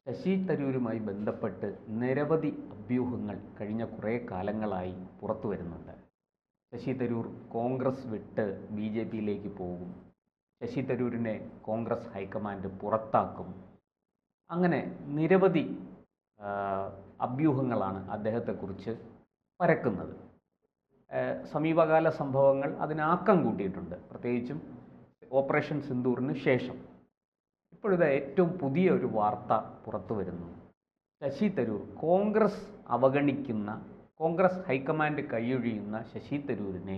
ശശി തരൂരുമായി ബന്ധപ്പെട്ട് നിരവധി അഭ്യൂഹങ്ങൾ കഴിഞ്ഞ കുറേ കാലങ്ങളായി പുറത്തു വരുന്നുണ്ട്. ശശി തരൂർ കോൺഗ്രസ് വിട്ട് ബി.ജെ.പിയിലേക്ക് പോകും, ശശി തരൂരിനെ കോൺഗ്രസ് ഹൈക്കമാൻഡ് പുറത്താക്കും, അങ്ങനെ നിരവധി അഭ്യൂഹങ്ങളാണ് അദ്ദേഹത്തെക്കുറിച്ച് പരക്കുന്നത്. സമീപകാല സംഭവങ്ങൾ അതിനാക്കം കൂട്ടിയിട്ടുണ്ട്, പ്രത്യേകിച്ചും ഓപ്പറേഷൻ സിന്ദൂറിന് ശേഷം. ഇപ്പോഴത്തെ ഏറ്റവും പുതിയ ഒരു വാർത്ത പുറത്തു വരുന്നു. ശശി തരൂർ കോൺഗ്രസ് അവഗണിക്കുന്ന, കോൺഗ്രസ് ഹൈക്കമാൻഡ് കൈയൊഴിയുന്ന ശശി തരൂരിനെ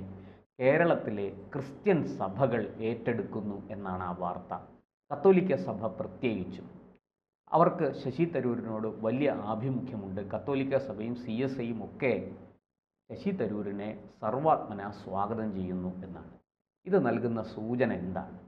കേരളത്തിലെ ക്രിസ്ത്യൻ സഭകൾ ഏറ്റെടുക്കുന്നു എന്നാണ് ആ വാർത്ത. കത്തോലിക്ക സഭ പ്രത്യേകിച്ചും. അവർക്ക് ശശി തരൂരിനോട് വലിയ ആഭിമുഖ്യമുണ്ട്. കത്തോലിക്ക സഭയും CSIയും ഒക്കെ ശശി തരൂരിനെ സർവാത്മന സ്വാഗതം ചെയ്യുന്നു എന്നാണ്. ഇത് നൽകുന്ന സൂചന എന്താണ്?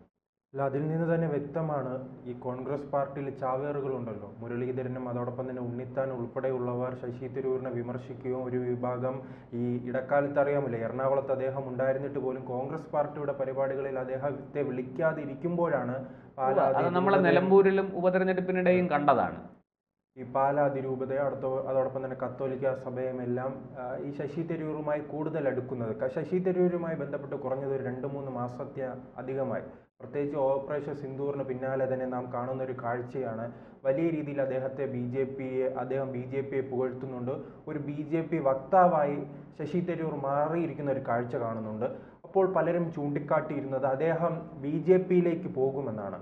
അല്ല, അതിൽ നിന്ന് തന്നെ വ്യക്തമാണ് ഈ കോൺഗ്രസ് പാർട്ടിയിൽ ചാവേറുകളുണ്ടല്ലോ. മുരളീധരനും അതോടൊപ്പം തന്നെ ഉണ്ണിത്താൻ ഉൾപ്പെടെയുള്ളവർ ശശി തരൂരിനെ വിമർശിക്കുകയും ഒരു വിഭാഗം ഈ ഇടക്കാലത്ത് അറിയാമല്ലോ, എറണാകുളത്ത് അദ്ദേഹം ഉണ്ടായിരുന്നിട്ട് പോലും കോൺഗ്രസ് പാർട്ടിയുടെ പരിപാടികളിൽ അദ്ദേഹത്തെ വിളിക്കാതിരിക്കുമ്പോഴാണ് നമ്മളെ നിലമ്പൂരിലും ഉപതെരഞ്ഞെടുപ്പിനിടെയും കണ്ടതാണ്. ഈ പാലാ അതിരൂപതയെ അതോടൊപ്പം തന്നെ കത്തോലിക്ക സഭയുമെല്ലാം ഈ ശശി തരൂരുമായി കൂടുതൽ അടുക്കുന്നത്. ശശി തരൂരുമായി ബന്ധപ്പെട്ട് കുറഞ്ഞത് ഒരു 2-3 മാസത്തെ അധികമായി, പ്രത്യേകിച്ച് ഓപ്പറേഷൻ സിന്ദൂറിന് പിന്നാലെ തന്നെ നാം കാണുന്ന ഒരു കാഴ്ചയാണ്. വലിയ രീതിയിൽ അദ്ദേഹം ബി ജെ പിയെ പുകഴ്ത്തുന്നുണ്ട്. ഒരു BJP വക്താവായി ശശി തരൂർ മാറിയിരിക്കുന്ന ഒരു കാഴ്ച കാണുന്നുണ്ട്. അപ്പോൾ പലരും ചൂണ്ടിക്കാട്ടിയിരുന്നത് അദ്ദേഹം BJPയിലേക്ക് പോകുമെന്നാണ്.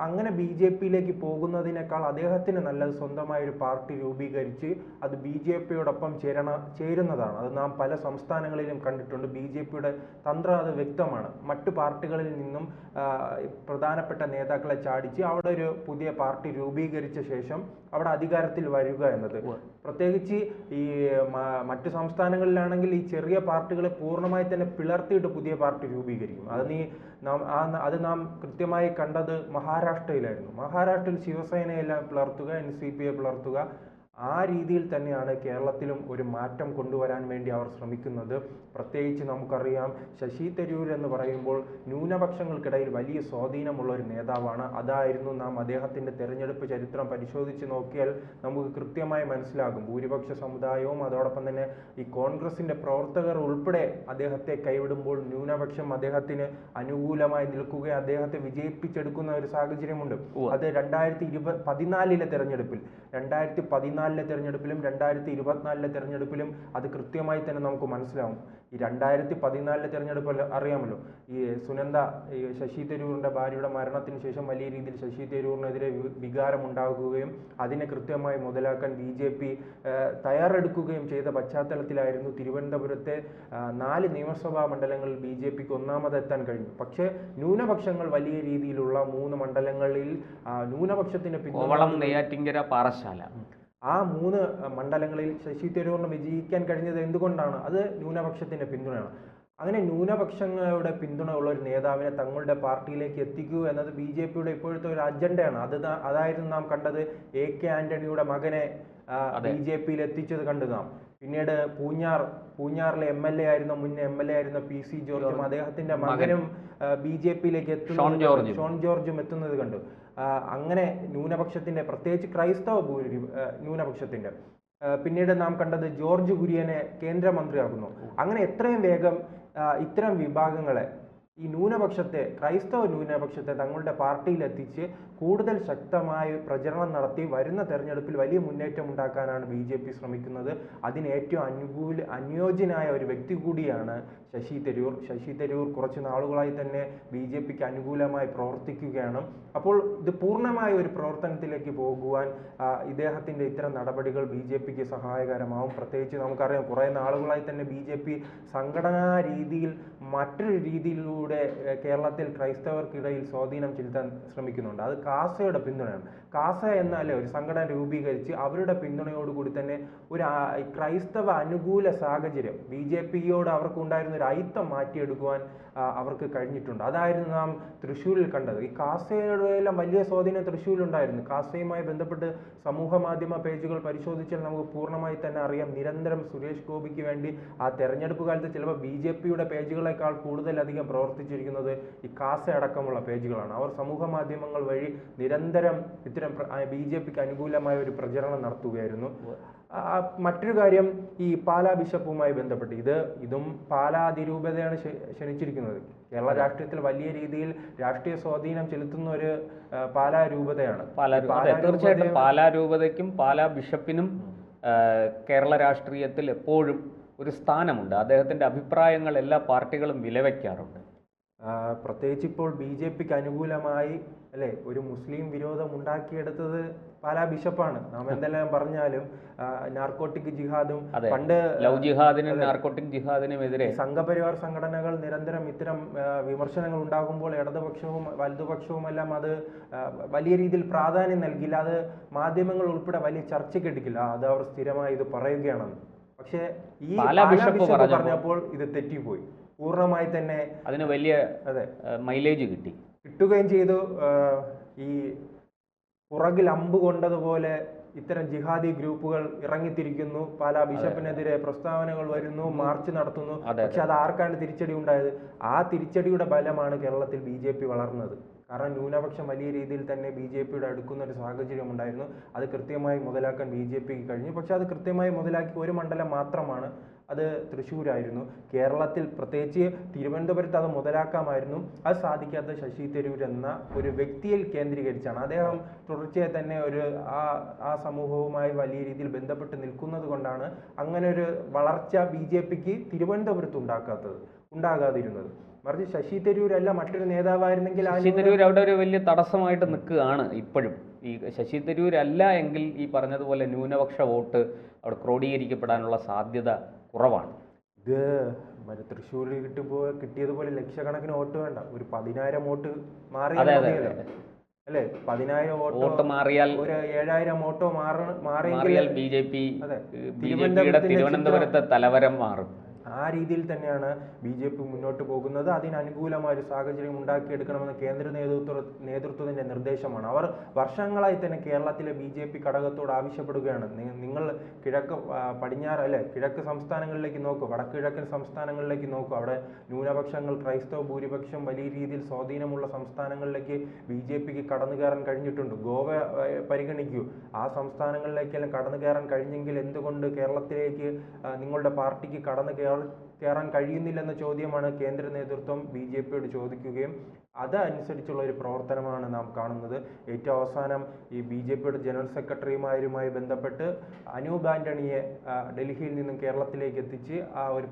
അങ്ങനെ BJPയിലേക്ക് പോകുന്നതിനേക്കാൾ അദ്ദേഹത്തിന് നല്ലത് സ്വന്തമായൊരു പാർട്ടി രൂപീകരിച്ച് അത് BJPയോടൊപ്പം ചേരുന്നതാണ്. അത് നാം പല സംസ്ഥാനങ്ങളിലും കണ്ടിട്ടുണ്ട്. BJPയുടെ തന്ത്രം അത് വ്യക്തമാണ്. മറ്റു പാർട്ടികളിൽ നിന്നും പ്രധാനപ്പെട്ട നേതാക്കളെ ചാടിച്ച് അവിടെ ഒരു പുതിയ പാർട്ടി രൂപീകരിച്ച ശേഷം അവിടെ അധികാരത്തിൽ വരിക എന്നത്. പ്രത്യേകിച്ച് ഈ മറ്റു സംസ്ഥാനങ്ങളിലാണെങ്കിൽ ഈ ചെറിയ പാർട്ടികളെ പൂർണ്ണമായി തന്നെ പിളർത്തിയിട്ട് പുതിയ പാർട്ടി രൂപീകരിക്കും. അത് നാം കൃത്യമായി കണ്ടത് മഹാരാഷ്ട്രയിലായിരുന്നു. മഹാരാഷ്ട്രയിൽ ശിവസേനയെല്ലാം പിളർത്തുക, NCPയെ പിളർത്തുക. ആ രീതിയിൽ തന്നെയാണ് കേരളത്തിലും ഒരു മാറ്റം കൊണ്ടുവരാൻ വേണ്ടി അവർ ശ്രമിക്കുന്നത്. പ്രത്യേകിച്ച് നമുക്കറിയാം, ശശി തരൂർ എന്ന് പറയുമ്പോൾ ന്യൂനപക്ഷങ്ങൾക്കിടയിൽ വലിയ സ്വാധീനമുള്ള ഒരു നേതാവാണ്. അതായിരുന്നു നാം അദ്ദേഹത്തിൻ്റെ തെരഞ്ഞെടുപ്പ് ചരിത്രം പരിശോധിച്ച് നോക്കിയാൽ നമുക്ക് കൃത്യമായി മനസ്സിലാകും. ഭൂരിപക്ഷ സമുദായവും അതോടൊപ്പം തന്നെ ഈ കോൺഗ്രസിൻ്റെ പ്രവർത്തകർ ഉൾപ്പെടെ അദ്ദേഹത്തെ കൈവിടുമ്പോൾ ന്യൂനപക്ഷം അദ്ദേഹത്തിന് അനുകൂലമായി നിൽക്കുകയും അദ്ദേഹത്തെ വിജയിപ്പിച്ചെടുക്കുന്ന ഒരു സാഹചര്യമുണ്ട്. അത് 2014 തെരഞ്ഞെടുപ്പിലും 2024 തെരഞ്ഞെടുപ്പിലും അത് കൃത്യമായി തന്നെ നമുക്ക് മനസ്സിലാവും. ഈ 2014 തെരഞ്ഞെടുപ്പ് അറിയാമല്ലോ, ഈ സുനന്ദ, ശശി തരൂരിൻ്റെ ഭാര്യയുടെ മരണത്തിന് ശേഷം വലിയ രീതിയിൽ ശശി തരൂരിനെതിരെ വികാരമുണ്ടാകുകയും അതിനെ കൃത്യമായി മുതലാക്കാൻ BJP തയ്യാറെടുക്കുകയും ചെയ്ത പശ്ചാത്തലത്തിലായിരുന്നു തിരുവനന്തപുരത്തെ 4 നിയമസഭാ മണ്ഡലങ്ങളിൽ BJPക്ക് ഒന്നാമതെത്താൻ കഴിഞ്ഞു. പക്ഷേ ന്യൂനപക്ഷങ്ങൾ വലിയ രീതിയിലുള്ള 3 മണ്ഡലങ്ങളിൽ ന്യൂനപക്ഷത്തിന് നെയ്യാറ്റിൻകര, പാറശാല, ആ 3 മണ്ഡലങ്ങളിൽ ശശി തരൂരിന് വിജയിക്കാൻ കഴിഞ്ഞത് എന്തുകൊണ്ടാണ്? അത് ന്യൂനപക്ഷത്തിൻ്റെ പിന്തുണയാണ്. അങ്ങനെ ന്യൂനപക്ഷങ്ങളുടെ പിന്തുണ ഉള്ള ഒരു നേതാവിനെ തങ്ങളുടെ പാർട്ടിയിലേക്ക് എത്തിക്കുക എന്നത് BJPയുടെ ഇപ്പോഴത്തെ ഒരു അജണ്ടയാണ്. അതായിരുന്നു നാം കണ്ടത്. AK ആന്റണിയുടെ മകനെ BJPയിൽ എത്തിച്ചത് കണ്ടു നാം. പിന്നീട് പൂഞ്ഞാറിലെ മുൻ MLA ആയിരുന്ന PC ജോർജും അദ്ദേഹത്തിന്റെ മകനും BJPയിലേക്ക് എത്തുന്നത്, ഷോൺ ജോർജും എത്തുന്നത് കണ്ടു. അങ്ങനെ ന്യൂനപക്ഷത്തിന്റെ, പ്രത്യേകിച്ച് ക്രൈസ്തവ ന്യൂനപക്ഷത്തിന്റെ. പിന്നീട് നാം കണ്ടത് ജോർജ് കുര്യനെ കേന്ദ്രമന്ത്രിയാക്കുന്നു. അങ്ങനെ എത്രയും വേഗം ഇത്തരം വിഭാഗങ്ങളെ, ഈ ക്രൈസ്തവ ന്യൂനപക്ഷത്തെ തങ്ങളുടെ പാർട്ടിയിലെത്തിച്ച് കൂടുതൽ ശക്തമായ പ്രചരണം നടത്തി വരുന്ന തെരഞ്ഞെടുപ്പിൽ വലിയ മുന്നേറ്റം ഉണ്ടാക്കാനാണ് BJP ശ്രമിക്കുന്നത്. അതിന് ഏറ്റവും അനുയോജ്യനായ ഒരു വ്യക്തി കൂടിയാണ് ശശി തരൂർ കുറച്ച് നാളുകളായി തന്നെ BJPക്ക് അനുകൂലമായി പ്രവർത്തിക്കുകയാണ്. അപ്പോൾ ഇത് പൂർണ്ണമായ ഒരു പ്രവർത്തനത്തിലേക്ക് പോകുവാൻ ഇദ്ദേഹത്തിൻ്റെ ഇത്തരം നടപടികൾ BJPക്ക് സഹായകരമാവും. പ്രത്യേകിച്ച് നമുക്കറിയാം, കുറേ നാളുകളായി തന്നെ BJP സംഘടനാ രീതിയിൽ മറ്റൊരു രീതിയിലൂടെ കേരളത്തിൽ ക്രൈസ്തവർക്കിടയിൽ സ്വാധീനം ചെലുത്താൻ ശ്രമിക്കുന്നുണ്ട്. അത് കാസയുടെ പിന്തുണയാണ്. കാസ എന്നാലേ ഒരു സംഘടന രൂപീകരിച്ച് അവരുടെ പിന്തുണയോടുകൂടി തന്നെ ഒരു ക്രൈസ്തവ അനുകൂല സാഹചര്യം BJPയോട് അവർക്കുണ്ടായിരുന്ന ഒരു ഐത്തം മാറ്റിയെടുക്കുവാൻ അവർക്ക് കഴിഞ്ഞിട്ടുണ്ട്. അതായിരുന്നു നാം തൃശ്ശൂരിൽ കണ്ടത്. ഈ കാസയുടെ എല്ലാം വലിയ സ്വാധീനം തൃശ്ശൂരിലുണ്ടായിരുന്നു. കാസയുമായി ബന്ധപ്പെട്ട് സമൂഹ മാധ്യമ പേജുകൾ പരിശോധിച്ചാൽ നമുക്ക് പൂർണ്ണമായി തന്നെ അറിയാം, നിരന്തരം സുരേഷ് ഗോപിക്ക് വേണ്ടി ആ തെരഞ്ഞെടുപ്പ് കാലത്ത് ചിലപ്പോൾ BJPയുടെ പേജുകളെക്കാൾ കൂടുതലധികം പ്രവർത്തിച്ചിരിക്കുന്നത് ഈ കാസ അടക്കമുള്ള പേജുകളാണ്. അവർ സമൂഹ മാധ്യമങ്ങൾ വഴി നിരന്തരം ഇത്തരം BJPക്ക് അനുകൂലമായ ഒരു പ്രചരണം നടത്തുകയായിരുന്നു. മറ്റൊരു കാര്യം, ഈ പാലാ ബിഷപ്പുമായി ബന്ധപ്പെട്ട് ഇതും പാലാ അതിരൂപതയാണ് ക്ഷണിച്ചിരിക്കുന്നത്. കേരള രാഷ്ട്രീയത്തിൽ വലിയ രീതിയിൽ രാഷ്ട്രീയ സ്വാധീനം ചെലുത്തുന്ന ഒരു പാലാ രൂപതയാണ്. തീർച്ചയായിട്ടും പാലാ രൂപതയ്ക്കും പാലാ ബിഷപ്പിനും കേരള രാഷ്ട്രീയത്തിൽ എപ്പോഴും ഒരു സ്ഥാനമുണ്ട്. അദ്ദേഹത്തിൻ്റെ അഭിപ്രായങ്ങൾ എല്ലാ പാർട്ടികളും വിലവയ്ക്കാറുണ്ട്. പ്രത്യേകിച്ച് ഇപ്പോൾ BJPക്ക് അനുകൂലമായി അല്ലെ ഒരു മുസ്ലിം വിരോധം ഉണ്ടാക്കിയെടുത്തത് പാലാ ബിഷപ്പാണ്. നാം എന്തെല്ലാം പറഞ്ഞാലും നാർക്കോട്ടിക് ജിഹാദും പണ്ട് ലവ് ജിഹാദിനും നാർക്കോട്ടിക് ജിഹാദിനുമെതിരെ സംഘപരിവാർ സംഘടനകൾ നിരന്തരം ഇത്തരം വിമർശനങ്ങൾ ഉണ്ടാകുമ്പോൾ ഇടതുപക്ഷവും വലതുപക്ഷവും എല്ലാം അത് വലിയ രീതിയിൽ പ്രാധാന്യം നൽകില്ല. അത് മാധ്യമങ്ങൾ ഉൾപ്പെടെ വലിയ ചർച്ചയ്ക്കെടുക്കില്ല. അത് അവർ സ്ഥിരമായി ഇത് പറയുകയാണെന്ന്. പക്ഷേ ഈ പാലാ ബിഷപ്പ് പറഞ്ഞപ്പോൾ ഇത് തെറ്റിപ്പോയി. പൂർണ്ണമായി തന്നെ അതിന് വലിയ മൈലേജ് കിട്ടുകയും ചെയ്തു. ഈ പുറകിൽ അമ്പ് കൊണ്ടതുപോലെ ഇത്തരം ജിഹാദി ഗ്രൂപ്പുകൾ ഇറങ്ങിത്തിരിക്കുന്നു. പാലാ ബിഷപ്പിനെതിരെ പ്രസ്താവനകൾ വരുന്നു, മാർച്ച് നടത്തുന്നു. പക്ഷെ അത് ആർക്കാണ് തിരിച്ചടി ഉണ്ടായത്? ആ തിരിച്ചടിയുടെ ബലമാണ് കേരളത്തിൽ BJP വളർന്നത്. കാരണം ന്യൂനപക്ഷം വലിയ രീതിയിൽ തന്നെ BJPയുടെ അടുക്കുന്ന ഒരു സാഹചര്യം ഉണ്ടായിരുന്നു. അത് കൃത്യമായി മുതലാക്കാൻ BJPക്ക് കഴിഞ്ഞു. പക്ഷെ അത് കൃത്യമായി മുതലാക്കി ഒരു മണ്ഡലം മാത്രമാണ്, അത് തൃശ്ശൂരായിരുന്നു. കേരളത്തിൽ പ്രത്യേകിച്ച് തിരുവനന്തപുരത്ത് അത് മുതലാക്കാമായിരുന്നു. അത് സാധിക്കാത്ത ശശി തരൂർ എന്ന ഒരു വ്യക്തിയിൽ കേന്ദ്രീകരിച്ചാണ്. അദ്ദേഹം തുടർച്ചയായി തന്നെ ആ സമൂഹവുമായി വലിയ രീതിയിൽ ബന്ധപ്പെട്ട് നിൽക്കുന്നത് കൊണ്ടാണ് അങ്ങനെ ഒരു വളർച്ച BJPക്ക് തിരുവനന്തപുരത്ത് ഉണ്ടാകാതിരുന്നത്. മറിച്ച് ശശി തരൂരല്ല മറ്റൊരു നേതാവായിരുന്നെങ്കിൽ ശശി തരൂർ അവിടെ ഒരു വലിയ തടസ്സമായിട്ട് നിൽക്കുകയാണ് ഇപ്പോഴും. ഈ ശശി തരൂരല്ല എങ്കിൽ ഈ പറഞ്ഞതുപോലെ ന്യൂനപക്ഷ വോട്ട് അവിടെ ക്രോഡീകരിക്കപ്പെടാനുള്ള സാധ്യത കുറവാണ്. ഇത് തൃശ്ശൂരിൽ കിട്ടിയതുപോലെ ലക്ഷക്കണക്കിന് വോട്ട് വേണ്ട, ഒരു 10,000 വോട്ട് മാറിയല്ലോ അല്ലെ? 10,000 വോട്ട് മാറിയാൽ, ഒരു 7,000 വോട്ടോ മാറിയെങ്കിൽ BJP തിരുവനന്തപുരത്തെ തലവരം മാറും. ആ രീതിയിൽ തന്നെയാണ് BJP മുന്നോട്ട് പോകുന്നത്. അതിനനുകൂലമായ ഒരു സാഹചര്യം ഉണ്ടാക്കിയെടുക്കണമെന്ന് കേന്ദ്ര നേതൃത്വത്തിന്റെ നിർദ്ദേശമാണ്. അവർ വർഷങ്ങളായി തന്നെ കേരളത്തിലെ BJP ഘടകത്തോട് ആവശ്യപ്പെടുകയാണ്. നിങ്ങൾ കിഴക്ക് സംസ്ഥാനങ്ങളിലേക്ക് നോക്കൂ, വടക്ക് കിഴക്കൻ സംസ്ഥാനങ്ങളിലേക്ക് നോക്കൂ. അവിടെ ന്യൂനപക്ഷങ്ങൾ, ക്രൈസ്തവ ഭൂരിപക്ഷം വലിയ രീതിയിൽ സ്വാധീനമുള്ള സംസ്ഥാനങ്ങളിലേക്ക് BJPക്ക് കടന്നു കയറാൻ കഴിഞ്ഞിട്ടുണ്ട്. ഗോവ പരിഗണിക്കൂ. ആ സംസ്ഥാനങ്ങളിലേക്കെല്ലാം കടന്നു കയറാൻ കഴിഞ്ഞെങ്കിൽ എന്തുകൊണ്ട് കേരളത്തിലേക്ക് നിങ്ങളുടെ പാർട്ടിക്ക് കടന്നു കയറാൻ കഴിയുന്നില്ലെന്ന ചോദ്യമാണ് കേന്ദ്ര നേതൃത്വം BJPയോട് ചോദിക്കുകയും അതനുസരിച്ചുള്ള ഒരു പ്രവർത്തനമാണ് നാം കാണുന്നത്. ഏറ്റവും അവസാനം ഈ BJPയുടെ ജനറൽ സെക്രട്ടറിമാരുമായി ബന്ധപ്പെട്ട് അനൂപ് ആന്റണിയെ ഡൽഹിയിൽ നിന്നും കേരളത്തിലേക്ക് എത്തിച്ച് ആ ഒരു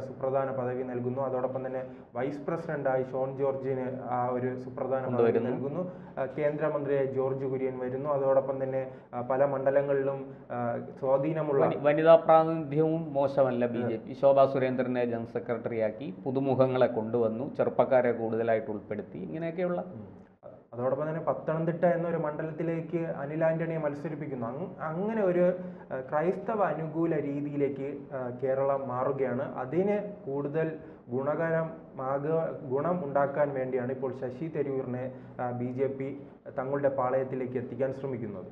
സുപ്രധാന പദവി നൽകുന്നു. അതോടൊപ്പം തന്നെ വൈസ് പ്രസിഡന്റായി ഷോൺ ജോർജിന് ആ ഒരു സുപ്രധാന പദവി നൽകുന്നു. കേന്ദ്രമന്ത്രിയായി ജോർജ് കുര്യൻ വരുന്നു. അതോടൊപ്പം തന്നെ പല മണ്ഡലങ്ങളിലും സ്വാധീനമുള്ള വനിതാ പ്രാതിനിധ്യവും മോശമല്ല. BJP ശോഭാ സുരേന്ദ്രനെ ജനറൽ സെക്രട്ടറിയാക്കി, പുതുമുഖങ്ങളെ കൊണ്ടുവന്നു, ചെറുപ്പക്കാരെ കൂടുതലായിട്ട് ഉൾപ്പെടുത്തി, ഇങ്ങനെയൊക്കെയുള്ള. അതോടൊപ്പം തന്നെ പത്തനംതിട്ട എന്നൊരു മണ്ഡലത്തിലേക്ക് അനിൽ ആന്റണിയെ മത്സരിപ്പിക്കുന്നു. അങ്ങനെ ഒരു ക്രൈസ്തവ അനുകൂല രീതിയിലേക്ക് കേരളം മാറുകയാണ്. അതിന് കൂടുതൽ ഗുണം ഉണ്ടാക്കാൻ വേണ്ടിയാണ് ഇപ്പോൾ ശശി തരൂരിനെ BJP തങ്ങളുടെ പാളയത്തിലേക്ക് എത്തിക്കാൻ ശ്രമിക്കുന്നത്.